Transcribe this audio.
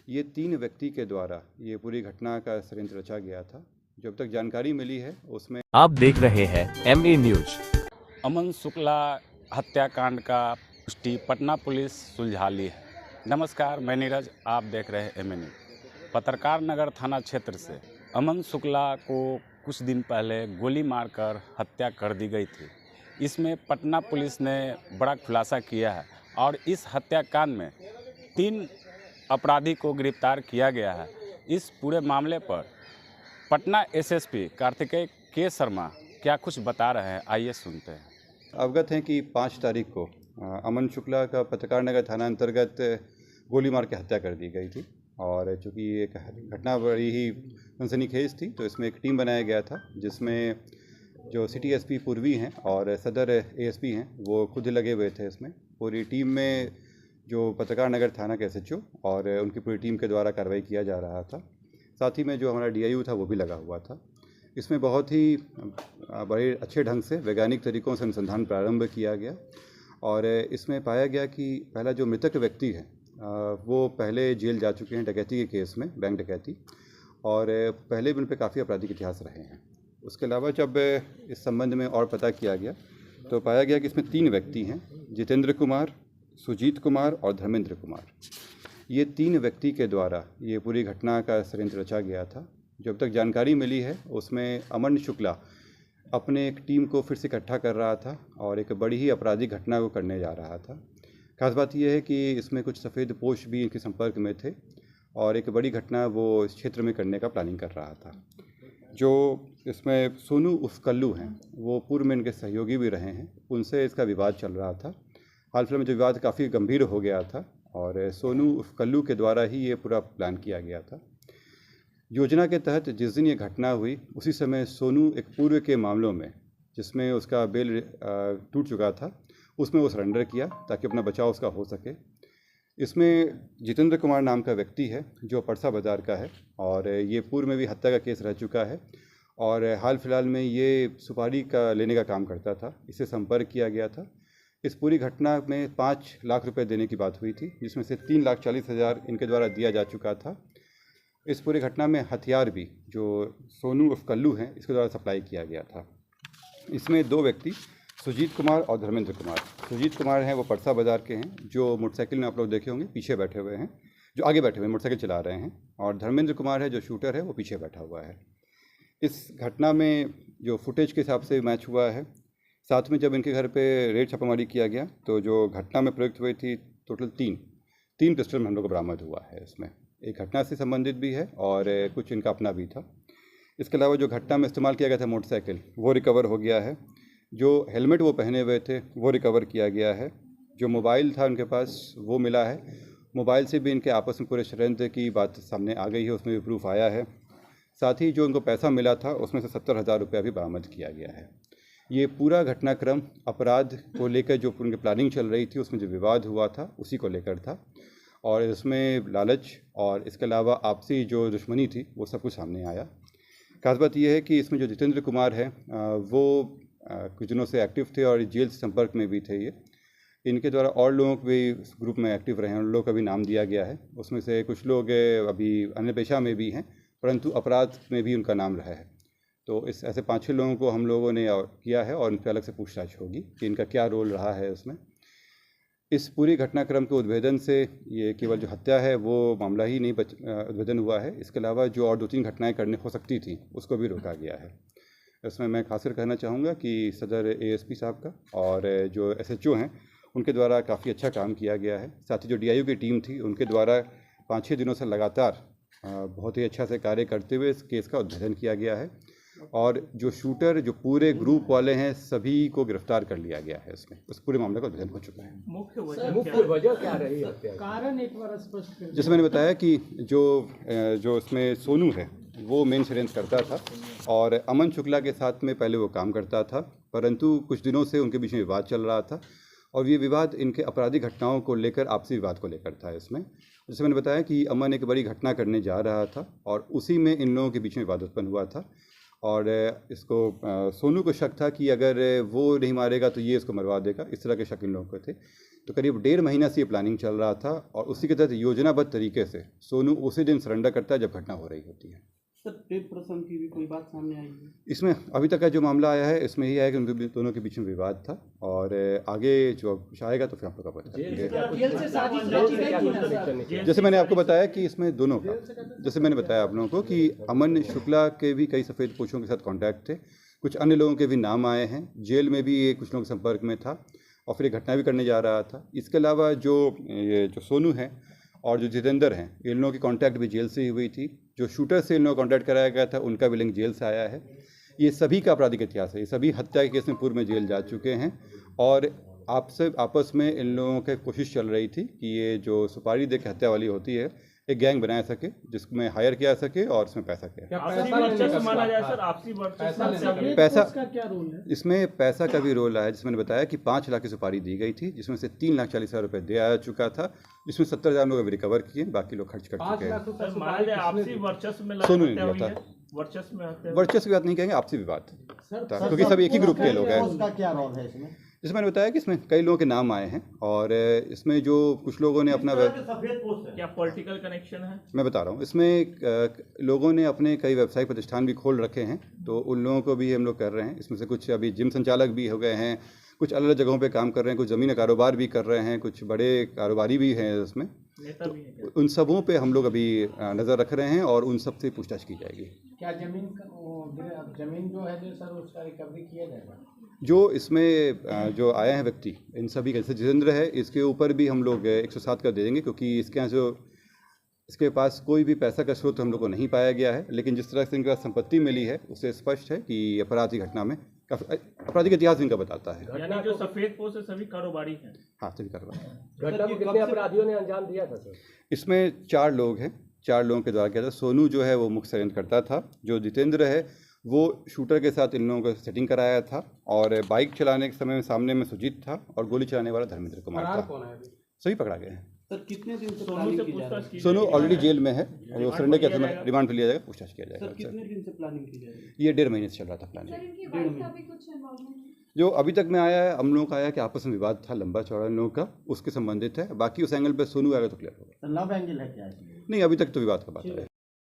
ये 3 व्यक्ति के द्वारा ये पूरी घटना का षड्यंत्र रचा गया था। जो अब तक जानकारी मिली है उसमें आप देख रहे हैं MA न्यूज। अमन शुक्ला हत्याकांड का पुष्टि पटना पुलिस सुलझा ली है। नमस्कार, मैं नीरज, आप देख रहे हैं MA न्यूज। पत्रकार नगर थाना क्षेत्र से अमन शुक्ला को कुछ दिन पहले गोली मारकर हत्या कर दी गई थी। इसमें पटना पुलिस ने बड़ा खुलासा किया है और इस हत्याकांड में 3 अपराधी को गिरफ्तार किया गया है। इस पूरे मामले पर पटना SSP कार्तिकेय के शर्मा क्या कुछ बता रहे हैं, आइए सुनते हैं। अवगत हैं कि 5 तारीख को अमन शुक्ला का पत्रकार नगर थाना अंतर्गत गोली मार के हत्या कर दी गई थी। और चूँकि ये घटना बड़ी ही सनसनीखेज थी तो इसमें एक टीम बनाया गया था, जिसमें जो सिटी SP पूर्वी हैं और सदर ASP हैं वो खुद लगे हुए थे। इसमें पूरी टीम में जो पत्रकार नगर थाना के SHO और उनकी पूरी टीम के द्वारा कार्रवाई किया जा रहा था। साथ ही में जो हमारा DIU था वो भी लगा हुआ था। इसमें बहुत ही बड़े अच्छे ढंग से वैज्ञानिक तरीक़ों से अनुसंधान प्रारंभ किया गया और इसमें पाया गया कि पहला जो मृतक व्यक्ति है वो पहले जेल जा चुके हैं डकैती के केस में, बैंक डकैती, और पहले भी उन पर काफ़ी आपराधिक इतिहास रहे हैं। उसके अलावा जब इस संबंध में और पता किया गया तो पाया गया कि इसमें 3 व्यक्ति हैं, जितेंद्र कुमार, सुजीत कुमार और धर्मेंद्र कुमार। ये 3 व्यक्ति के द्वारा ये पूरी घटना का षड्यंत्र रचा गया था। जो अब तक जानकारी मिली है उसमें अमन शुक्ला अपने एक टीम को फिर से इकट्ठा कर रहा था और एक बड़ी ही आपराधिक घटना को करने जा रहा था। खास बात यह है कि इसमें कुछ सफ़ेद पोश भी इनके संपर्क में थे और एक बड़ी घटना वो इस क्षेत्र में करने का प्लानिंग कर रहा था। जो इसमें सोनू उर्फ कल्लू हैं वो पूर्व में इनके सहयोगी भी रहे हैं, उनसे इसका विवाद चल रहा था। हाल फिलहाल में जो विवाद काफ़ी गंभीर हो गया था और सोनू उर्फ कल्लू के द्वारा ही ये पूरा प्लान किया गया था। योजना के तहत जिस दिन ये घटना हुई उसी समय सोनू एक पूर्व के मामलों में जिसमें उसका बेल टूट चुका था उसमें वो सरेंडर किया ताकि अपना बचाव उसका हो सके। इसमें जितेंद्र कुमार नाम का व्यक्ति है जो परसा बाज़ार का है और ये पूर्व में भी हत्या का केस रह चुका है और हाल फिलहाल में ये सुपारी का लेने का काम करता था। इससे संपर्क किया गया था। इस पूरी घटना में 5 लाख रुपए देने की बात हुई थी, जिसमें से 3,40,000 इनके द्वारा दिया जा चुका था। इस पूरी घटना में हथियार भी जो सोनू उर्फ कल्लू हैं इसके द्वारा सप्लाई किया गया था। इसमें 2 व्यक्ति सुजीत कुमार और धर्मेंद्र कुमार। सुजीत कुमार हैं वो परसा बाज़ार के हैं, जो मोटरसाइकिल में आप लोग देखे होंगे पीछे बैठे हुए हैं, जो आगे बैठे हुए मोटरसाइकिल चला रहे हैं, और धर्मेंद्र कुमार है जो शूटर है वो पीछे बैठा हुआ है। इस घटना में जो फुटेज के हिसाब से मैच हुआ है, साथ में जब इनके घर पे रेड छापामारी किया गया तो जो घटना में प्रयुक्त हुई थी टोटल 3 पिस्टल हम लोग को बरामद हुआ है। इसमें एक घटना से संबंधित भी है और कुछ इनका अपना भी था। इसके अलावा जो घटना में इस्तेमाल किया गया था मोटरसाइकिल वो रिकवर हो गया है। जो हेलमेट वो पहने हुए थे वो रिकवर किया गया है। जो मोबाइल था उनके पास वो मिला है। मोबाइल से भी इनके आपस में पूरे षड्यंत्र की बात सामने आ गई है, उसमें भी प्रूफ आया है। साथ ही जो उनको पैसा मिला था उसमें से 70,000 रुपया भी बरामद किया गया है। ये पूरा घटनाक्रम अपराध को लेकर जो उनकी प्लानिंग चल रही थी उसमें जो विवाद हुआ था उसी को लेकर था और इसमें लालच और इसके अलावा आपसी जो दुश्मनी थी वो सब कुछ सामने आया। खास बात यह है कि इसमें जो जितेंद्र कुमार है वो कुछ दिनों से एक्टिव थे और जेल से संपर्क में भी थे। ये इनके द्वारा और लोगों को भी इस ग्रुप में एक्टिव रहे हैं, उन लोगों का भी नाम दिया गया है। उसमें से कुछ लोग अभी अन्य पेशा में भी हैं परंतु अपराध में भी उनका नाम रहा है। तो इस ऐसे 5-6 लोगों को हम लोगों ने किया है और उन पर अलग से पूछताछ होगी कि इनका क्या रोल रहा है उसमें। इस पूरी घटनाक्रम के उद्भेदन से ये केवल जो हत्या है वो मामला ही नहीं उद्भेदन हुआ है, इसके अलावा जो और 2-3 घटनाएं करने हो सकती थी उसको भी रोका गया है। इसमें मैं खासकर कहना चाहूँगा कि सदर ASP साहब का और जो SHO हैं उनके द्वारा काफ़ी अच्छा काम किया गया है। साथ ही जो DIU की टीम थी उनके द्वारा 5-6 दिनों से लगातार बहुत ही अच्छा से कार्य करते हुए इस केस का उद्भेदन किया गया है और जो शूटर जो पूरे ग्रुप वाले हैं सभी को गिरफ्तार कर लिया गया है। इसमें उस पूरे मामले का उद्भेदन हो चुका है। मुख्य वजह क्या रही है? कारण एक बार स्पष्ट कर। जैसे मैंने बताया कि जो इसमें सोनू है वो मेन षड्यंत्र करता था और अमन शुक्ला के साथ में पहले वो काम करता था, परंतु कुछ दिनों से उनके बीच में विवाद चल रहा था और ये विवाद इनके आपराधिक घटनाओं को लेकर, आपसी विवाद को लेकर था। इसमें जैसे मैंने बताया कि अमन एक बड़ी घटना करने जा रहा था और उसी में इन लोगों के बीच में विवाद उत्पन्न हुआ था और इसको सोनू को शक था कि अगर वो नहीं मारेगा तो ये इसको मरवा देगा, इस तरह के शक इन लोगों को थे। तो करीब 1.5 महीना से ये प्लानिंग चल रहा था और उसी के तहत योजनाबद्ध तरीके से सोनू उसी दिन सरेंडर करता है जब घटना हो रही होती है। सर प्रेम प्रसंग की भी कोई बात सामने आई है? इसमें अभी तक का जो मामला आया है इसमें यही है कि उन दोनों के बीच में विवाद था और आगे जो कुछ आएगा तो फिर हम लोग का पता चलेगा। जैसे मैंने आपको बताया कि इसमें दोनों का, जैसे मैंने बताया आप लोगों को कि अमन शुक्ला के भी कई सफ़ेद पोशों के साथ कांटेक्ट थे, कुछ अन्य लोगों के भी नाम आए हैं, जेल में भी ये कुछ लोगों के संपर्क में था और फिर ये घटना भी करने जा रहा था। इसके अलावा जो सोनू है और जो जितेंद्र हैं, इन लोगों की कांटेक्ट भी जेल से ही हुई थी। जो शूटर से इन लोगों को कांटेक्ट कराया गया था उनका भी लिंक जेल से आया है। ये सभी का आपराधिक इतिहास है, ये सभी हत्या के केस में पूर्व में जेल जा चुके हैं और आपस में इन लोगों की कोशिश चल रही थी कि ये जो सुपारी दे के हत्या वाली होती है एक गैंग बना सके जिसमें हायर किया सके और इसमें पैसा किया। पैसा का क्या रोल है? इसमें पैसा का भी रोल है, जिसमें मैंने बताया कि 5 लाख की सुपारी दी गई थी जिसमें से 3,40,000 रुपये दे आ चुका था, जिसमें 70,000 लोग अभी रिकवर किए, बाकी लोग खर्च कर चुके हैं। सोनू ने दिया था। वर्चस्व की बात नहीं कहेंगे, आपसी विवाद था क्योंकि सब एक ही ग्रुप के लोग हैं। उसका क्या रोल है इसमें? जैसे मैंने बताया कि इसमें कई लोगों के नाम आए हैं और इसमें जो कुछ लोगों ने अपना क्या पॉलिटिकल कनेक्शन है? मैं बता रहा हूँ, इसमें लोगों ने अपने कई व्यवसायिक प्रतिष्ठान भी खोल रखे हैं, तो उन लोगों को भी हम लोग कर रहे हैं। इसमें से कुछ अभी जिम संचालक भी हो गए हैं, कुछ अलग अलग जगहों पे काम कर रहे हैं, कुछ ज़मीन का कारोबार भी कर रहे हैं, कुछ बड़े कारोबारी भी हैं उसमें। नेता भी है? उन सबों पे हम लोग अभी नज़र रख रहे हैं और उन सब से पूछताछ की जाएगी। क्या जमीन जो है जो सर उसका रिकवरी किया जाएगा? जो इसमें जो आए हैं व्यक्ति, इन सभी का, जैसे जितेंद्र है, इसके ऊपर भी हम लोग 107 का दे देंगे क्योंकि इसके यहाँ जो इसके पास कोई भी पैसा का स्रोत हम लोग को नहीं पाया गया है, लेकिन जिस तरह से इनके पास संपत्ति मिली है उससे स्पष्ट है कि अपराध की घटना में काफ़ी आपराधिक इतिहास इनका बताता है। यानी जो सफेद पोश है सभी कारोबारी हैं? हाँ, सभी कारोबार। घटना को कितने अपराधियों ने अंजाम दिया था सर? इसमें 4 लोग हैं, 4 लोगों के द्वारा किया था। सोनू जो है वो मुख्य षड्यंत्र करता था, जो जितेंद्र है वो शूटर के साथ इन लोगों को सेटिंग कराया था और बाइक चलाने के समय में सामने में सुजीत था और गोली चलाने वाला धर्मेंद्र कुमार था। सभी पकड़ा गए हैं। सर कितने दिन से सोनू से पूछताछ की? सोनू ऑलरेडी जेल में है और वो सरेंडर के समय रिमांड पे लिया जाएगा, पूछताछ किया सर जाएगा। कितने दिन से प्लानिंग की जा रही है? ये 1.5 महीने से चल रहा था प्लानिंग। सर इनकी वाइफ का भी कुछ इन्वॉल्वमेंट है? जो अभी तक में आया है, हम लोगों का आया कि आपस में विवाद था लंबा चौड़ा इन लोगों का, उसके संबंधित है। बाकी उस एंगल पे सोनू आएगा तो क्लियर होगा। सर लव एंगल है क्या इसमें? नहीं, अभी तक तो विवाद का बात है।